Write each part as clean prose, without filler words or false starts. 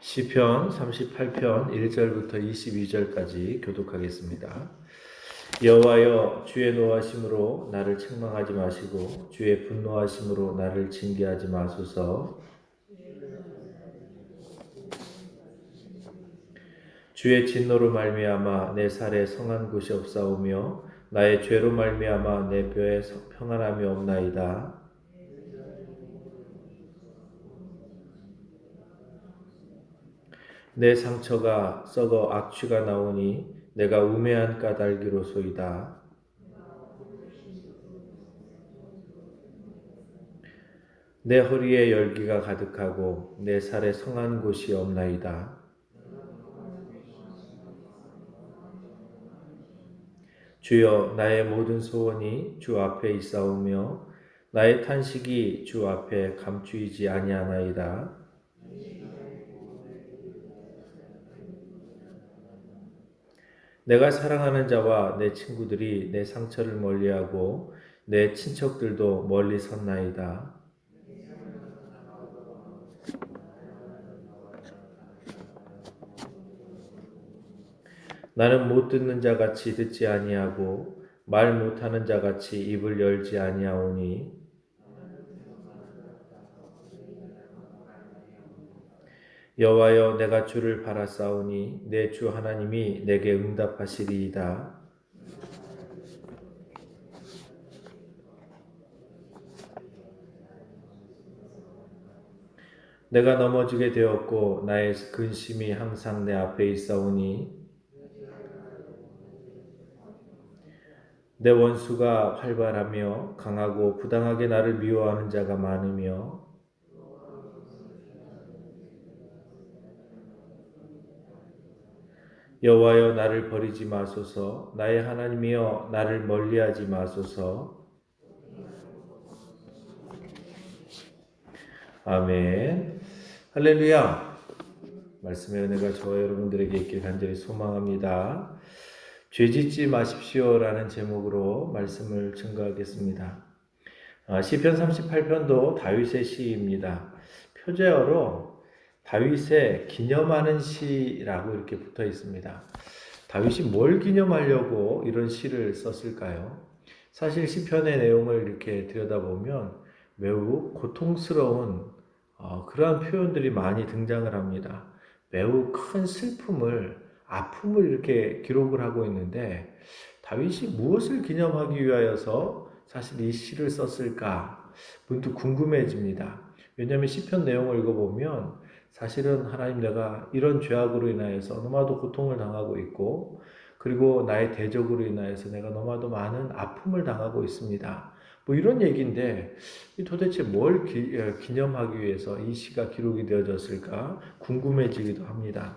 시편 38편 1절부터 22절까지 교독하겠습니다. 여호와여, 주의 노하심으로 나를 책망하지 마시고 주의 분노하심으로 나를 징계하지 마소서. 주의 진노로 말미암아 내 살에 성한 곳이 없사오며 나의 죄로 말미암아 내 뼈에 평안함이 없나이다. 내 상처가 썩어 악취가 나오니 내가 우매한 까닭이로소이다. 내 허리에 열기가 가득하고 내 살에 성한 곳이 없나이다. 주여, 나의 모든 소원이 주 앞에 있사오며 나의 탄식이 주 앞에 감추이지 아니하나이다. 내가 사랑하는 자와 내 친구들이 내 상처를 멀리하고 내 친척들도 멀리 섰나이다. 나는 못 듣는 자같이 듣지 아니하고 말 못하는 자같이 입을 열지 아니하오니 여호와여, 내가 주를 바라싸우니 내 주 하나님이 내게 응답하시리이다. 내가 넘어지게 되었고 나의 근심이 항상 내 앞에 있사오니 내 원수가 활발하며 강하고 부당하게 나를 미워하는 자가 많으며 여호와여, 나를 버리지 마소서. 나의 하나님이여, 나를 멀리하지 마소서. 아멘. 할렐루야. 말씀의 은혜가 저와 여러분들에게 있길 간절히 소망합니다. 죄짓지 마십시오라는 제목으로 말씀을 증거하겠습니다. 시편 38편도 다윗의 시입니다. 표제어로 다윗의 기념하는 시라고 이렇게 붙어 있습니다. 다윗이 뭘 기념하려고 이런 시를 썼을까요? 사실 시편의 내용을 이렇게 들여다보면 매우 고통스러운 그러한 표현들이 많이 등장을 합니다. 매우 큰 슬픔을, 아픔을 이렇게 기록을 하고 있는데 다윗이 무엇을 기념하기 위하여서 사실 이 시를 썼을까 문득 궁금해집니다. 왜냐하면 시편 내용을 읽어보면 사실은 하나님, 내가 이런 죄악으로 인하여서 너무나도 고통을 당하고 있고 그리고 나의 대적으로 인하여서 내가 너무나도 많은 아픔을 당하고 있습니다. 뭐 이런 얘기인데 도대체 뭘 기념하기 위해서 이 시가 기록이 되어졌을까 궁금해지기도 합니다.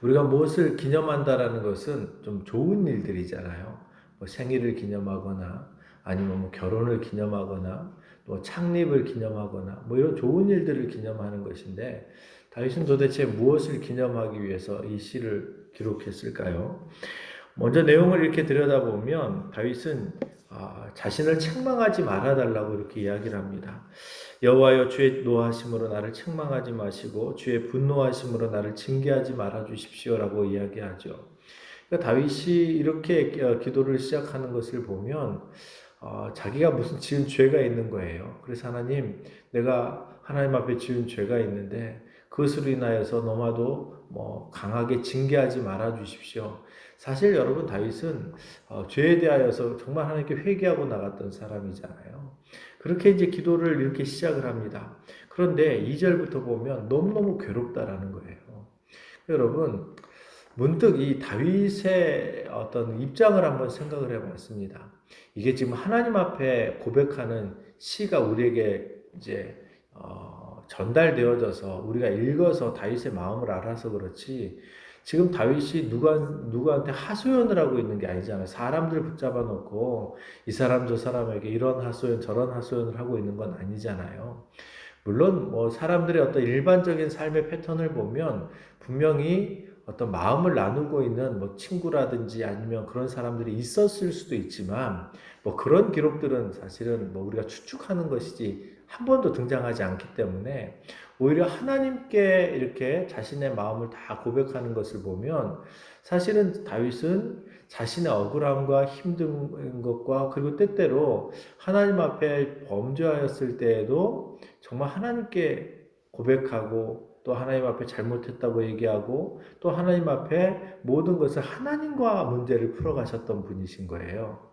우리가 무엇을 기념한다라는 것은 좀 좋은 일들이잖아요. 뭐 생일을 기념하거나 아니면 뭐 결혼을 기념하거나 또 창립을 기념하거나 뭐 이런 좋은 일들을 기념하는 것인데 다윗은 도대체 무엇을 기념하기 위해서 이 시를 기록했을까요? 먼저 내용을 이렇게 들여다보면 다윗은 자신을 책망하지 말아달라고 이렇게 이야기를 합니다. 여호와여, 주의 노하심으로 나를 책망하지 마시고 주의 분노하심으로 나를 징계하지 말아 주십시오라고 이야기하죠. 그러니까 다윗이 이렇게 기도를 시작하는 것을 보면 자기가 무슨 지은 죄가 있는 거예요. 그래서 하나님, 내가 하나님 앞에 지은 죄가 있는데 그것으로 인하여서 너마도 강하게 징계하지 말아 주십시오. 사실 여러분, 다윗은 죄에 대하여서 정말 하나님께 회개하고 나갔던 사람이잖아요. 그렇게 이제 기도를 이렇게 시작을 합니다. 그런데 2절부터 보면 너무너무 괴롭다라는 거예요. 여러분, 문득 이 다윗의 어떤 입장을 한번 생각을 해봤습니다. 이게 지금 하나님 앞에 고백하는 시가 우리에게 이제 전달되어져서 우리가 읽어서 다윗의 마음을 알아서 그렇지, 지금 다윗이 누구한테 하소연을 하고 있는 게 아니잖아요. 사람들 붙잡아 놓고 이 사람 저 사람에게 이런 하소연 저런 하소연을 하고 있는 건 아니잖아요. 물론 뭐 사람들의 어떤 일반적인 삶의 패턴을 보면 분명히 어떤 마음을 나누고 있는 뭐 친구라든지 아니면 그런 사람들이 있었을 수도 있지만 뭐 그런 기록들은 사실은 뭐 우리가 추측하는 것이지 한 번도 등장하지 않기 때문에 오히려 하나님께 이렇게 자신의 마음을 다 고백하는 것을 보면 사실은 다윗은 자신의 억울함과 힘든 것과 그리고 때때로 하나님 앞에 범죄하였을 때에도 정말 하나님께 고백하고 또 하나님 앞에 잘못했다고 얘기하고 또 하나님 앞에 모든 것을 하나님과 문제를 풀어가셨던 분이신 거예요.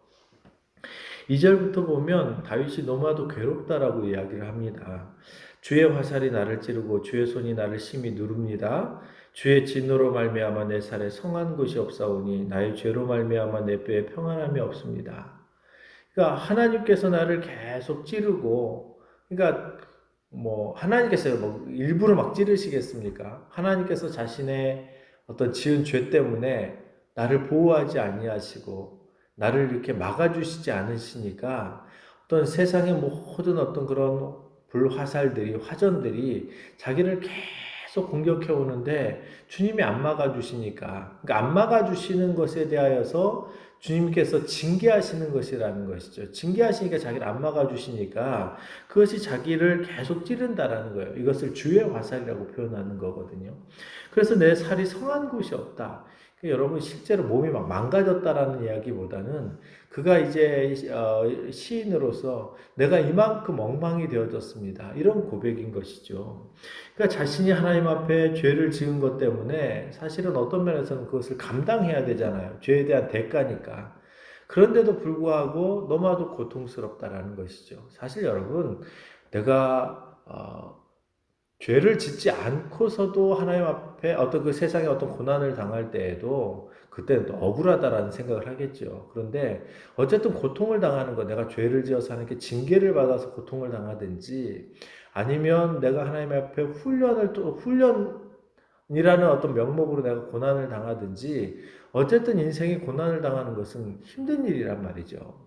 2절부터 보면 다윗이 너무나도 괴롭다라고 이야기를 합니다. 주의 화살이 나를 찌르고 주의 손이 나를 심히 누릅니다. 주의 진노로 말미암아 내 살에 성한 곳이 없사오니 나의 죄로 말미암아 내 뼈에 평안함이 없습니다. 그러니까 하나님께서 나를 계속 찌르고, 그러니까 뭐 하나님께서 뭐 일부러 막 찌르시겠습니까? 하나님께서 자신의 어떤 지은 죄 때문에 나를 보호하지 아니하시고 나를 이렇게 막아주시지 않으시니까 어떤 세상의 모든 어떤 그런 불화살들이 화전들이 자기를 계속 공격해 오는데 주님이 안 막아주시니까, 그러니까 안 막아주시는 것에 대하여서 주님께서 징계하시는 것이라는 것이죠. 징계하시니까 자기를 안 막아주시니까 그것이 자기를 계속 찌른다라는 거예요. 이것을 주의 화살이라고 표현하는 거거든요. 그래서 내 살이 성한 곳이 없다. 여러분 실제로 몸이 막 망가졌다라는 이야기보다는 그가 이제 시인으로서 내가 이만큼 엉망이 되어졌습니다. 이런 고백인 것이죠. 그러니까 자신이 하나님 앞에 죄를 지은 것 때문에 사실은 어떤 면에서는 그것을 감당해야 되잖아요. 죄에 대한 대가니까. 그런데도 불구하고 너무나도 고통스럽다라는 것이죠. 사실 여러분, 내가 죄를 짓지 않고서도 하나님 앞에 어떤 그 세상의 어떤 고난을 당할 때에도 그때는 또 억울하다라는 생각을 하겠죠. 그런데 어쨌든 고통을 당하는 거, 내가 죄를 지어서 하나님께 징계를 받아서 고통을 당하든지 아니면 내가 하나님 앞에 훈련이라는 어떤 명목으로 내가 고난을 당하든지 어쨌든 인생이 고난을 당하는 것은 힘든 일이란 말이죠.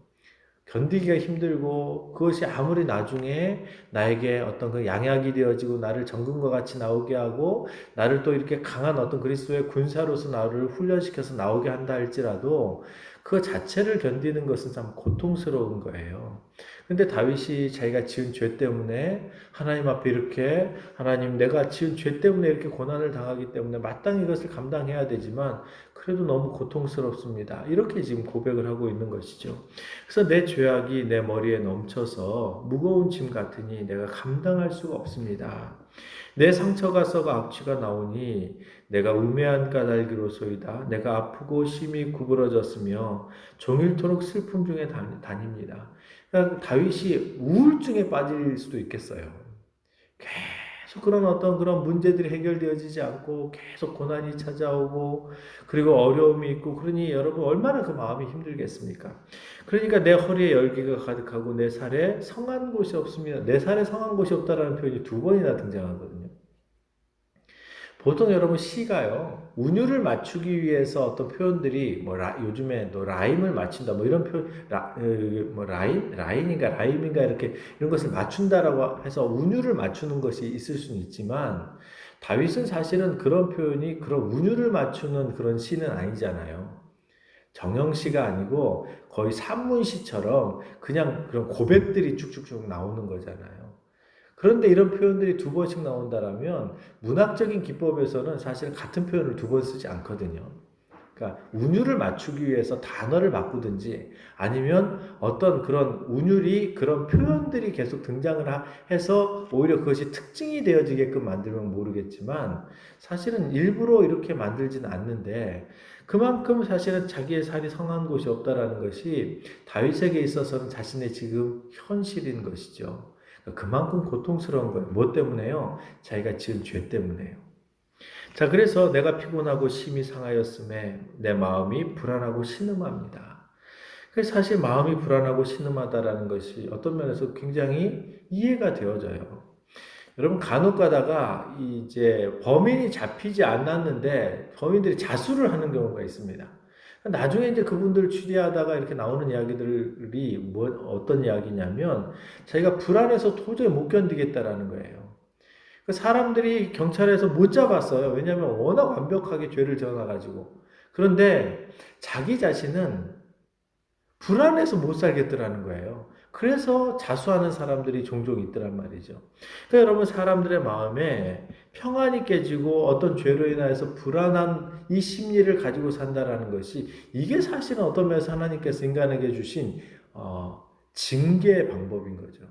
견디기가 힘들고 그것이 아무리 나중에 나에게 어떤 그 양약이 되어지고 나를 정금과 같이 나오게 하고 나를 또 이렇게 강한 어떤 그리스도의 군사로서 나를 훈련시켜서 나오게 한다 할지라도 그 자체를 견디는 것은 참 고통스러운 거예요. 근데 다윗이 자기가 지은 죄 때문에 하나님 앞에 이렇게 하나님 내가 지은 죄 때문에 이렇게 고난을 당하기 때문에 마땅히 이것을 감당해야 되지만 그래도 너무 고통스럽습니다. 이렇게 지금 고백을 하고 있는 것이죠. 그래서 내 죄악이 내 머리에 넘쳐서 무거운 짐 같으니 내가 감당할 수가 없습니다. 내 상처가 썩어 악취가 나오니 내가 우매한 까닭이로소이다. 내가 아프고 심히 구부러졌으며 종일토록 슬픔 중에 다닙니다. 그러니까 다윗이 우울증에 빠질 수도 있겠어요. 계속 그런 어떤 그런 문제들이 해결되어지지 않고 계속 고난이 찾아오고 그리고 어려움이 있고 그러니 여러분 얼마나 그 마음이 힘들겠습니까? 그러니까 내 허리에 열기가 가득하고 내 살에 성한 곳이 없습니다. 내 살에 성한 곳이 없다라는 표현이 2번이나 등장하거든요. 보통 여러분 시가요 운율을 맞추기 위해서 어떤 표현들이 뭐 요즘에 또 라임을 맞춘다 뭐 이런 표현 뭐 라인인가 라임인가 이렇게 이런 것을 맞춘다라고 해서 운율을 맞추는 것이 있을 수는 있지만 다윗은 사실은 그런 표현이 그런 운율을 맞추는 그런 시는 아니잖아요. 정형시가 아니고 거의 산문시처럼 그냥 그런 고백들이 쭉쭉쭉 나오는 거잖아요. 그런데 이런 표현들이 2번씩 나온다라면 문학적인 기법에서는 사실 같은 표현을 2번 쓰지 않거든요. 그러니까 운율을 맞추기 위해서 단어를 바꾸든지 아니면 어떤 그런 운율이 그런 표현들이 계속 등장을 해서 오히려 그것이 특징이 되어지게끔 만들면 모르겠지만 사실은 일부러 이렇게 만들지는 않는데 그만큼 사실은 자기의 살이 성한 곳이 없다라는 것이 다윗에게 있어서는 자신의 지금 현실인 것이죠. 그만큼 고통스러운 거예요. 뭐 때문에요? 자기가 지은 죄 때문에요. 자, 그래서 내가 피곤하고 심히 상하였음에 내 마음이 불안하고 신음합니다. 그래서 사실 마음이 불안하고 신음하다라는 것이 어떤 면에서 굉장히 이해가 되어져요. 여러분 간혹 가다가 이제 범인이 잡히지 않았는데 범인들이 자수를 하는 경우가 있습니다. 나중에 이제 그분들 취재하다가 이렇게 나오는 이야기들이 어떤 이야기냐면 자기가 불안해서 도저히 못 견디겠다라는 거예요. 그 사람들이 경찰에서 못 잡았어요. 왜냐하면 워낙 완벽하게 죄를 지어놔가지고. 그런데 자기 자신은 불안해서 못 살겠더라는 거예요. 그래서 자수하는 사람들이 종종 있더란 말이죠. 그러니까 여러분 사람들의 마음에 평안이 깨지고 어떤 죄로 인하여서 불안한 이 심리를 가지고 산다라는 것이 이게 사실은 어떤 면에서 하나님께서 인간에게 주신 징계의 방법인 거죠.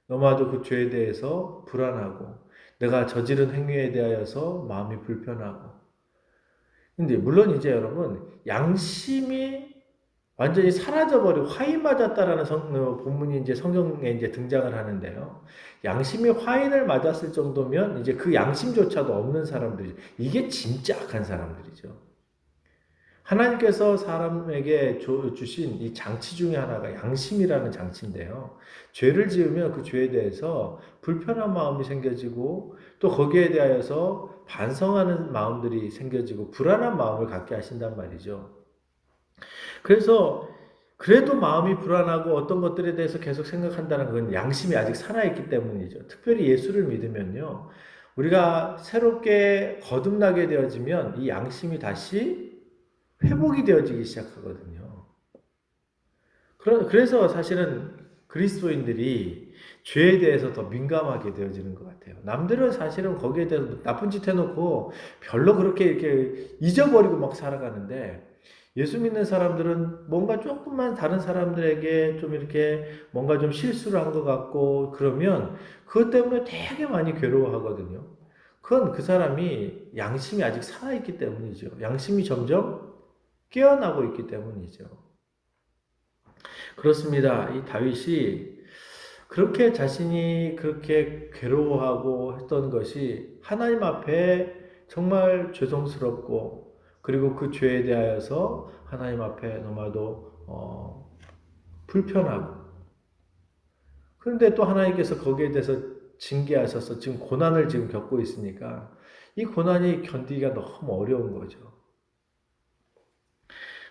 너마도 그 죄에 대해서 불안하고 내가 저지른 행위에 대하여서 마음이 불편하고 근데 물론 이제 여러분 양심이 완전히 사라져버리고 화인 맞았다라는 본문이 이제 성경에 이제 등장을 하는데요. 양심이 화인을 맞았을 정도면 이제 그 양심조차도 없는 사람들이죠. 이게 진짜 악한 사람들이죠. 하나님께서 사람에게 주신 이 장치 중에 하나가 양심이라는 장치인데요. 죄를 지으면 그 죄에 대해서 불편한 마음이 생겨지고 또 거기에 대하여서 반성하는 마음들이 생겨지고 불안한 마음을 갖게 하신단 말이죠. 그래서 그래도 마음이 불안하고 어떤 것들에 대해서 계속 생각한다는 건 양심이 아직 살아있기 때문이죠. 특별히 예수를 믿으면요. 우리가 새롭게 거듭나게 되어지면 이 양심이 다시 회복이 되어지기 시작하거든요. 그래서 사실은 그리스도인들이 죄에 대해서 더 민감하게 되어지는 것 같아요. 남들은 사실은 거기에 대해서 나쁜 짓 해놓고 별로 그렇게 이렇게 잊어버리고 막 살아가는데 예수 믿는 사람들은 뭔가 조금만 다른 사람들에게 좀 이렇게 뭔가 좀 실수를 한 것 같고 그러면 그것 때문에 되게 많이 괴로워하거든요. 그건 그 사람이 양심이 아직 살아있기 때문이죠. 양심이 점점 깨어나고 있기 때문이죠. 그렇습니다. 이 다윗이 그렇게 자신이 그렇게 괴로워하고 했던 것이 하나님 앞에 정말 죄송스럽고 그리고 그 죄에 대하여서 하나님 앞에 너무나도 불편하고 그런데 또 하나님께서 거기에 대해서 징계하셔서 지금 고난을 지금 겪고 있으니까 이 고난이 견디기가 너무 어려운 거죠.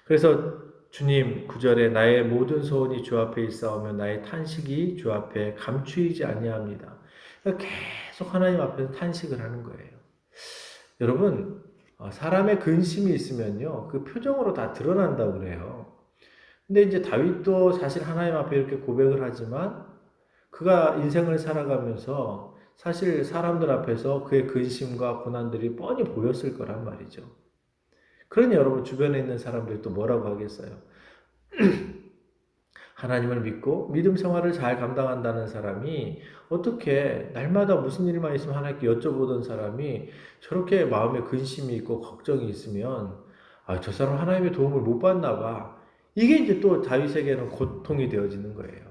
그래서 주님 9절에 나의 모든 소원이 주 앞에 있사오며 나의 탄식이 주 앞에 감추이지 아니합니다. 그러니까 계속 하나님 앞에서 탄식을 하는 거예요. 여러분 사람의 근심이 있으면요 그 표정으로 다 드러난다고 그래요. 근데 이제 다윗도 사실 하나님 앞에 이렇게 고백을 하지만 그가 인생을 살아가면서 사실 사람들 앞에서 그의 근심과 고난들이 뻔히 보였을 거란 말이죠. 그러니 여러분 주변에 있는 사람들이 또 뭐라고 하겠어요? 하나님을 믿고 믿음 생활을 잘 감당한다는 사람이 어떻게 날마다 무슨 일만 있으면 하나님께 여쭤보던 사람이 저렇게 마음에 근심이 있고 걱정이 있으면 저 사람 하나님의 도움을 못 받나 봐. 이게 이제 또 다윗에게는 고통이 되어지는 거예요.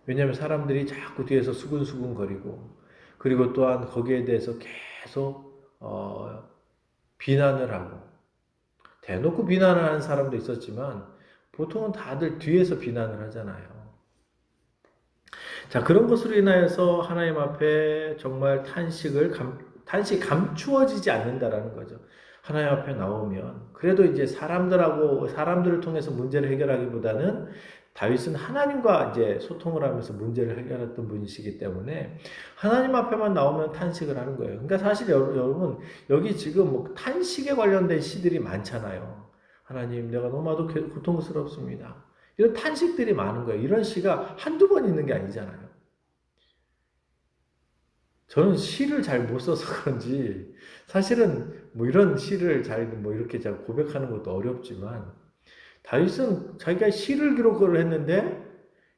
왜냐하면 사람들이 자꾸 뒤에서 수근수근거리고 그리고 또한 거기에 대해서 계속 비난을 하고 대놓고 비난을 하는 사람도 있었지만 보통은 다들 뒤에서 비난을 하잖아요. 자, 그런 것으로 인하여서 하나님 앞에 정말 탄식 감추어지지 않는다라는 거죠. 하나님 앞에 나오면 그래도 이제 사람들을 통해서 문제를 해결하기보다는 다윗은 하나님과 이제 소통을 하면서 문제를 해결했던 분이시기 때문에 하나님 앞에만 나오면 탄식을 하는 거예요. 그러니까 사실 여러분 여기 지금 뭐 탄식에 관련된 시들이 많잖아요. 하나님 내가 너무나도 고통스럽습니다. 이런 탄식들이 많은 거예요. 이런 시가 한두 번 있는 게 아니잖아요. 저는 시를 잘 못 써서 그런지 사실은 뭐 이런 시를 잘 뭐 이렇게 잘 고백하는 것도 어렵지만 다윗은 자기가 시를 기록을 했는데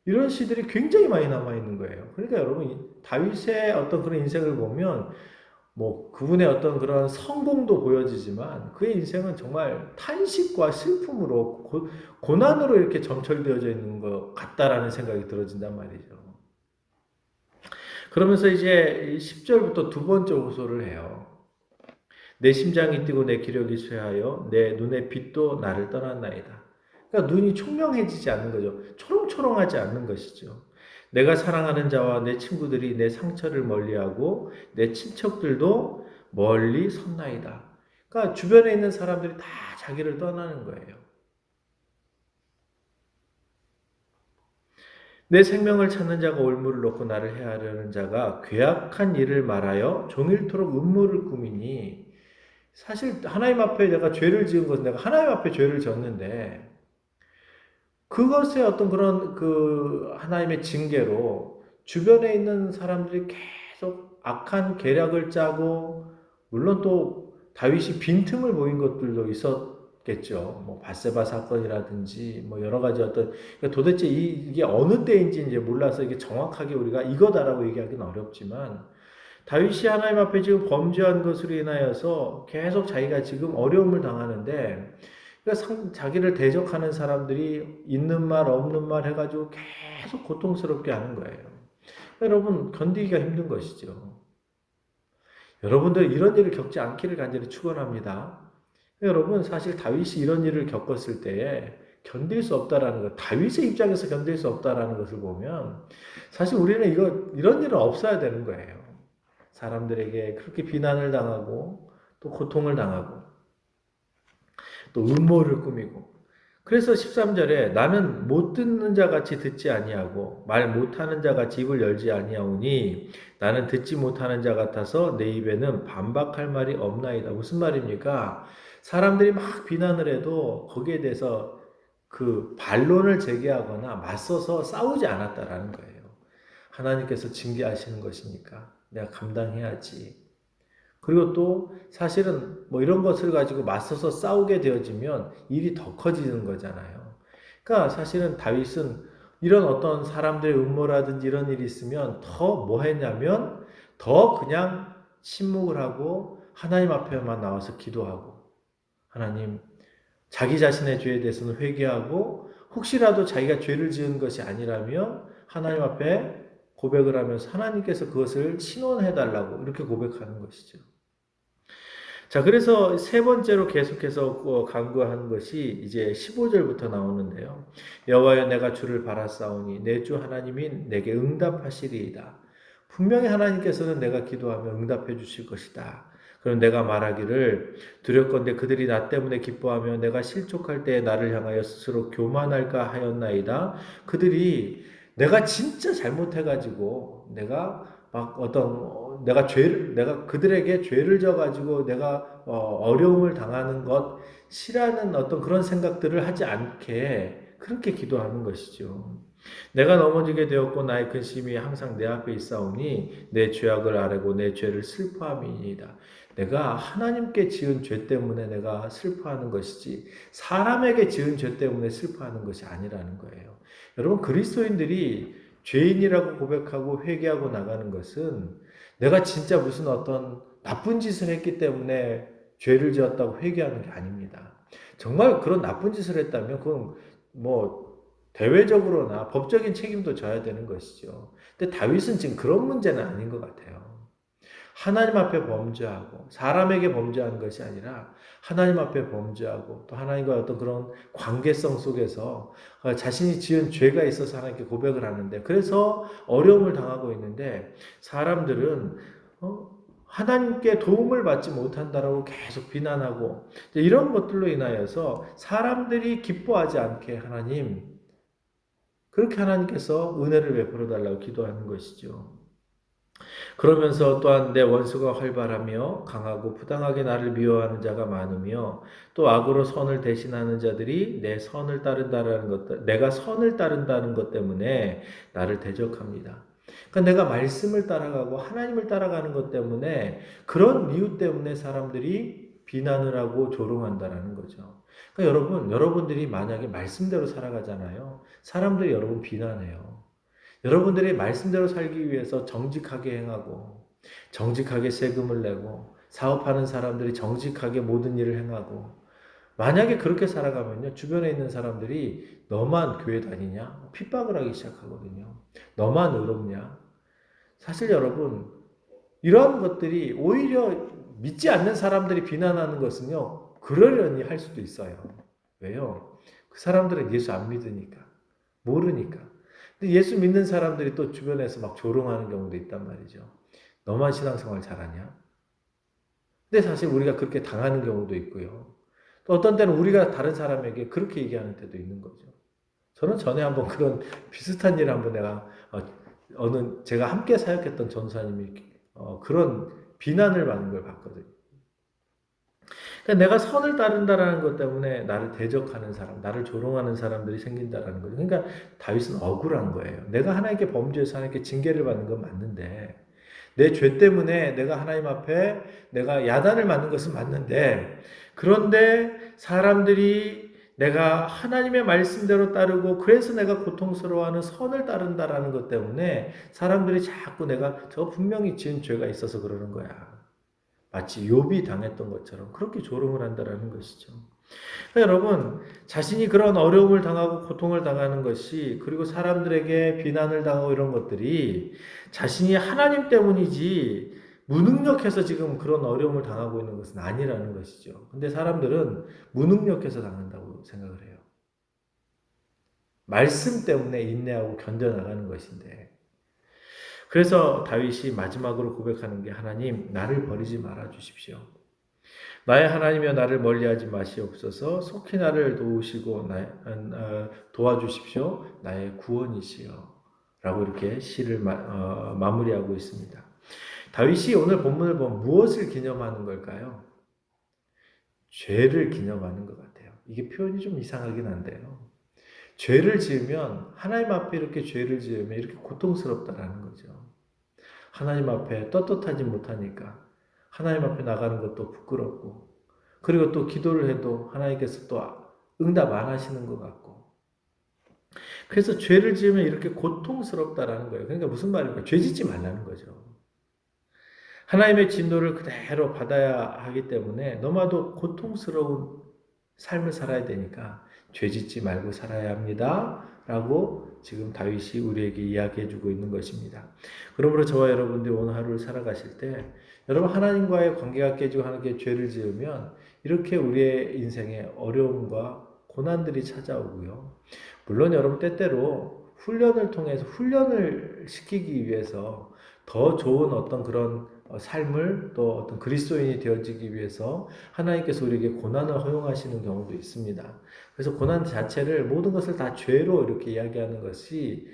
이런 시들이 굉장히 많이 남아 있는 거예요. 그러니까 여러분 다윗의 어떤 그런 인생을 보면 뭐 그분의 어떤 그런 성공도 보여지지만 그의 인생은 정말 탄식과 슬픔으로 고난으로 이렇게 점철되어져 있는 것 같다라는 생각이 들어진단 말이죠. 그러면서 이제 10절부터 두 번째 호소를 해요. 내 심장이 뛰고 내 기력이 쇠하여 내 눈의 빛도 나를 떠났나이다. 그러니까 눈이 총명해지지 않는 거죠. 초롱초롱하지 않는 것이죠. 내가 사랑하는 자와 내 친구들이 내 상처를 멀리하고 내 친척들도 멀리 섰나이다. 그러니까 주변에 있는 사람들이 다 자기를 떠나는 거예요. 내 생명을 찾는 자가 올무를 놓고 나를 해하려는 자가 괴악한 일을 말하여 종일토록 음모를 꾸미니 사실 하나님 앞에 내가 죄를 지은 것은 내가 하나님 앞에 죄를 졌는데 그것의 어떤 그런 그 하나님의 징계로 주변에 있는 사람들이 계속 악한 계략을 짜고, 물론 또 다윗이 빈틈을 보인 것들도 있었겠죠. 뭐 바세바 사건이라든지 뭐 여러 가지 어떤, 그러니까 도대체 이게 어느 때인지 이제 몰라서 이게 정확하게 우리가 이거다라고 얘기하기는 어렵지만, 다윗이 하나님 앞에 지금 범죄한 것으로 인하여서 계속 자기가 지금 어려움을 당하는데, 그러니까 자기를 대적하는 사람들이 있는 말 없는 말 해가지고 계속 고통스럽게 하는 거예요. 여러분, 견디기가 힘든 것이죠. 여러분들 이런 일을 겪지 않기를 간절히 축원합니다. 여러분, 사실 다윗이 이런 일을 겪었을 때에 견딜 수 없다라는 것, 다윗의 입장에서 견딜 수 없다라는 것을 보면 사실 우리는 이런 일은 없어야 되는 거예요. 사람들에게 그렇게 비난을 당하고 또 고통을 당하고 또 음모를 꾸미고, 그래서 13절에 나는 못 듣는 자 같이 듣지 아니하고 말 못하는 자 같이 입을 열지 아니하오니 나는 듣지 못하는 자 같아서 내 입에는 반박할 말이 없나이다. 무슨 말입니까? 사람들이 막 비난을 해도 거기에 대해서 그 반론을 제기하거나 맞서서 싸우지 않았다라는 거예요. 하나님께서 징계하시는 것이니까 내가 감당해야지. 그리고 또 사실은 뭐 이런 것을 가지고 맞서서 싸우게 되어지면 일이 더 커지는 거잖아요. 그러니까 사실은 다윗은 이런 어떤 사람들의 음모라든지 이런 일이 있으면 더 뭐 했냐면 더 그냥 침묵을 하고 하나님 앞에만 나와서 기도하고, 하나님, 자기 자신의 죄에 대해서는 회개하고 혹시라도 자기가 죄를 지은 것이 아니라면 하나님 앞에 고백을 하면서 하나님께서 그것을 신원해 달라고 이렇게 고백하는 것이죠. 자, 그래서 세 번째로 계속해서 강구하는 것이 이제 15절부터 나오는데요. 여호와여, 내가 주를 바라사오니 내 주 하나님이 내게 응답하시리이다. 분명히 하나님께서는 내가 기도하면 응답해 주실 것이다. 그럼 내가 말하기를 두렵건대 그들이 나 때문에 기뻐하며 내가 실족할 때에 나를 향하여 스스로 교만할까 하였나이다. 그들이 내가 진짜 잘못해가지고 내가 막 내가 그들에게 죄를 져가지고 내가 어려움을 당하는 것 싫어하는 어떤 그런 생각들을 하지 않게 그렇게 기도하는 것이죠. 내가 넘어지게 되었고 나의 근심이 항상 내 앞에 있사오니 내 죄악을 아뢰고 내 죄를 슬퍼함이니이다. 내가 하나님께 지은 죄 때문에 내가 슬퍼하는 것이지 사람에게 지은 죄 때문에 슬퍼하는 것이 아니라는 거예요. 여러분, 그리스도인들이 죄인이라고 고백하고 회개하고 나가는 것은 내가 진짜 무슨 어떤 나쁜 짓을 했기 때문에 죄를 지었다고 회개하는 게 아닙니다. 정말 그런 나쁜 짓을 했다면 그건 뭐 대외적으로나 법적인 책임도 져야 되는 것이죠. 근데 다윗은 지금 그런 문제는 아닌 것 같아요. 하나님 앞에 범죄하고 사람에게 범죄하는 것이 아니라 하나님 앞에 범죄하고 또 하나님과 어떤 그런 관계성 속에서 자신이 지은 죄가 있어서 하나님께 고백을 하는데, 그래서 어려움을 당하고 있는데 사람들은 하나님께 도움을 받지 못한다라고 계속 비난하고 이런 것들로 인하여서 사람들이 기뻐하지 않게 그렇게 하나님께서 은혜를 베풀어 달라고 기도하는 것이죠. 그러면서 또한 내 원수가 활발하며 강하고 부당하게 나를 미워하는 자가 많으며 또 악으로 선을 대신하는 자들이 내가 선을 따른다는 것 때문에 나를 대적합니다. 그러니까 내가 말씀을 따라가고 하나님을 따라가는 것 때문에 그런 이유 때문에 사람들이 비난을 하고 조롱한다라는 거죠. 그러니까 여러분들이 만약에 말씀대로 살아가잖아요. 사람들이 여러분 비난해요. 여러분들이 말씀대로 살기 위해서 정직하게 행하고 정직하게 세금을 내고 사업하는 사람들이 정직하게 모든 일을 행하고 만약에 그렇게 살아가면요, 주변에 있는 사람들이 너만 교회 다니냐? 핍박을 하기 시작하거든요. 너만 의롭냐? 사실 여러분, 이러한 것들이 오히려 믿지 않는 사람들이 비난하는 것은요, 그러려니 할 수도 있어요. 왜요? 그 사람들은 예수 안 믿으니까, 모르니까. 근데 예수 믿는 사람들이 또 주변에서 막 조롱하는 경우도 있단 말이죠. 너만 신앙생활 잘하냐? 근데 사실 우리가 그렇게 당하는 경우도 있고요. 또 어떤 때는 우리가 다른 사람에게 그렇게 얘기하는 때도 있는 거죠. 저는 전에 한번 그런 비슷한 일을 한번 제가 함께 사역했던 전사님이 그런 비난을 받는 걸 봤거든요. 그러니까 내가 선을 따른다라는 것 때문에 나를 대적하는 사람, 나를 조롱하는 사람들이 생긴다라는 거죠. 그러니까 다윗은 억울한 거예요. 내가 하나님께 범죄해서 하나님께 징계를 받는 건 맞는데 내 죄 때문에 내가 하나님 앞에 내가 야단을 맞는 것은 맞는데 그런데 사람들이 내가 하나님의 말씀대로 따르고 그래서 내가 고통스러워하는 선을 따른다라는 것 때문에 사람들이 자꾸 내가 저 분명히 지은 죄가 있어서 그러는 거야. 마치 욥이 당했던 것처럼 그렇게 조롱을 한다라는 것이죠. 그러니까 여러분, 자신이 그런 어려움을 당하고 고통을 당하는 것이 그리고 사람들에게 비난을 당하고 이런 것들이 자신이 하나님 때문이지 무능력해서 지금 그런 어려움을 당하고 있는 것은 아니라는 것이죠. 근데 사람들은 무능력해서 당한다고 생각을 해요. 말씀 때문에 인내하고 견뎌나가는 것인데. 그래서 다윗이 마지막으로 고백하는 게 하나님, 나를 버리지 말아 주십시오. 나의 하나님이여 나를 멀리하지 마시옵소서. 속히 나를 도우시고 도와주십시오. 나의 구원이시여. 라고 이렇게 시를 마무리하고 있습니다. 다윗이 오늘 본문을 보면 무엇을 기념하는 걸까요? 죄를 기념하는 것 같아요. 이게 표현이 좀 이상하긴 한데요. 죄를 지으면 하나님 앞에 이렇게 죄를 지으면 이렇게 고통스럽다라는 거죠. 하나님 앞에 떳떳하지 못하니까 하나님 앞에 나가는 것도 부끄럽고 그리고 또 기도를 해도 하나님께서 또 응답 안 하시는 것 같고 그래서 죄를 지으면 이렇게 고통스럽다라는 거예요. 그러니까 무슨 말입니까? 죄 짓지 말라는 거죠. 하나님의 진노를 그대로 받아야 하기 때문에 너무나도 고통스러운 삶을 살아야 되니까 죄 짓지 말고 살아야 합니다. 라고 지금 다윗이 우리에게 이야기해 주고 있는 것입니다. 그러므로 저와 여러분들이 오늘 하루를 살아가실 때 여러분 하나님과의 관계가 깨지고 하나님께 죄를 지으면 이렇게 우리의 인생에 어려움과 고난들이 찾아오고요. 물론 여러분 때때로 훈련을 통해서 훈련을 시키기 위해서 더 좋은 어떤 그런 삶을 또 어떤 그리스도인이 되어지기 위해서 하나님께서 우리에게 고난을 허용하시는 경우도 있습니다. 그래서 고난 자체를 모든 것을 다 죄로 이렇게 이야기하는 것이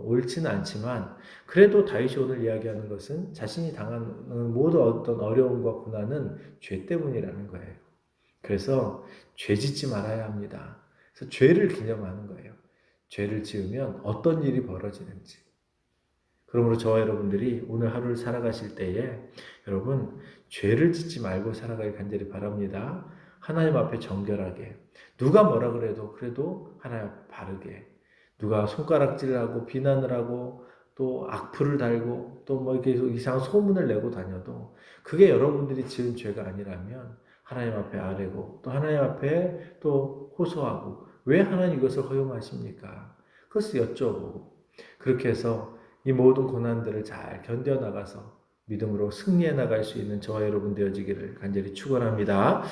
옳지는 않지만 그래도 다윗이 오늘 이야기하는 것은 자신이 당하는 모든 어떤 어려움과 고난은 죄 때문이라는 거예요. 그래서 죄 짓지 말아야 합니다. 그래서 죄를 기념하는 거예요. 죄를 지으면 어떤 일이 벌어지는지. 그러므로 저와 여러분들이 오늘 하루를 살아가실 때에 여러분 죄를 짓지 말고 살아가길 간절히 바랍니다. 하나님 앞에 정결하게 누가 뭐라 그래도 하나님 앞에 바르게 누가 손가락질을 하고 비난을 하고 또 악플을 달고 또 뭐 이렇게 이상한 소문을 내고 다녀도 그게 여러분들이 지은 죄가 아니라면 하나님 앞에 아뢰고 또 하나님 앞에 또 호소하고 왜 하나님 이것을 허용하십니까? 그것을 여쭤보고 그렇게 해서 이 모든 고난들을 잘 견뎌나가서 믿음으로 승리해 나갈 수 있는 저와 여러분 되어지기를 간절히 축원합니다.